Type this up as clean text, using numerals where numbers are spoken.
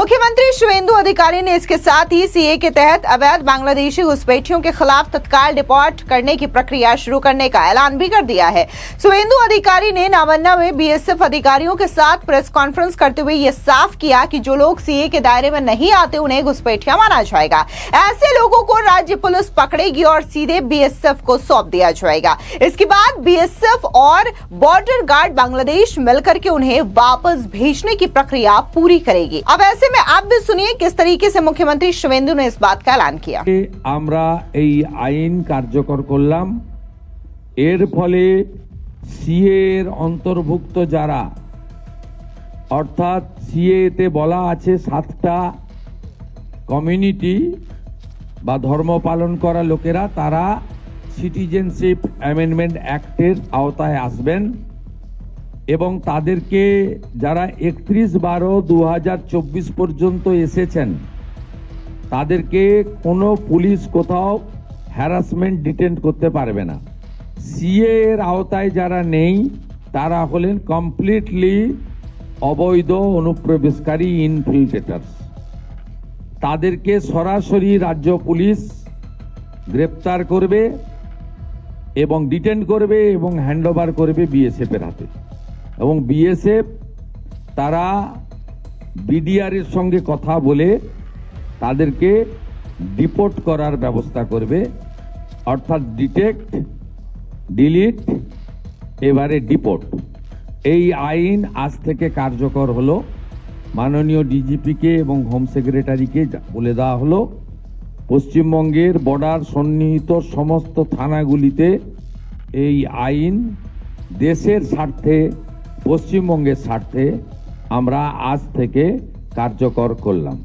मुख्यमंत्री शुभेंदु अधिकारी ने इसके साथ ही सीए के तहत अवैध बांग्लादेशी घुसपैठियों के खिलाफ तत्काल डिपोर्ट करने की प्रक्रिया शुरू करने का ऐलान भी कर दिया है। शुभेंदु अधिकारी ने नामन्ना में बीएसएफ अधिकारियों के साथ प्रेस कॉन्फ्रेंस करते हुए ये साफ किया कि जो लोग सीए के दायरे में नहीं आते उन्हें घुसपैठिया माना जाएगा। ऐसे लोगों को राज्य पुलिस पकड़ेगी और सीधे बीएसएफ को सौंप दिया जाएगा। इसके बाद बीएसएफ और बॉर्डर गार्ड बांग्लादेश मिलकर के उन्हें वापस भेजने की प्रक्रिया पूरी करेगी। अब ऐसे में आप भी सुनिए किस तरीके से मुख्यमंत्री शुभेंदु ने इस बात का ऐलान किया। আমরা এই আইন কার্যকর করলাম, এর ফলে সিএ এর অন্তর্ভুক্ত যারা, অর্থাৎ সিএ তে বলা আছে 7টা কমিউনিটি বা ধর্ম পালন করা লোকেরা তারা সিটিজেনশিপ অ্যামেন্ডমেন্ট অ্যাক্টের আওতায় আসবেন এবং তাদেরকে যারা 31/12/2024 পর্যন্ত এসেছেন তাদেরকে কোনো পুলিশ কোথাও হ্যারাসমেন্ট ডিটেন্ট করতে পারবে না। সিএ এর আওতায় যারা নেই তারা হলেন কমপ্লিটলি অবৈধ অনুপ্রবেশকারী ইনফিল্ট্রেটার্স। তাদেরকে সরাসরি রাজ্য পুলিশ গ্রেপ্তার করবে এবং ডিটেন্ট করবে এবং হ্যান্ডওভার করবে বিএসএফ এর হাতে এবং বিএসএফ তারা বিডিআর এর সঙ্গে কথা বলে তাদেরকে ডিপোর্ট করার ব্যবস্থা করবে, অর্থাৎ ডিটেক্ট, ডিলিট, এবারে ডিপোর্ট। এই আইন আজ থেকে কার্যকর হলো। মাননীয় ডিজিপিকে এবং হোম সেক্রেটারিকে বলে দেওয়া হলো পশ্চিমবঙ্গের বর্ডার সন্নিহিত সমস্ত থানাগুলিতে এই আইন দেশের স্বার্থে, পশ্চিমবঙ্গের স্বার্থে আমরা আজ থেকে কার্যকর করলাম।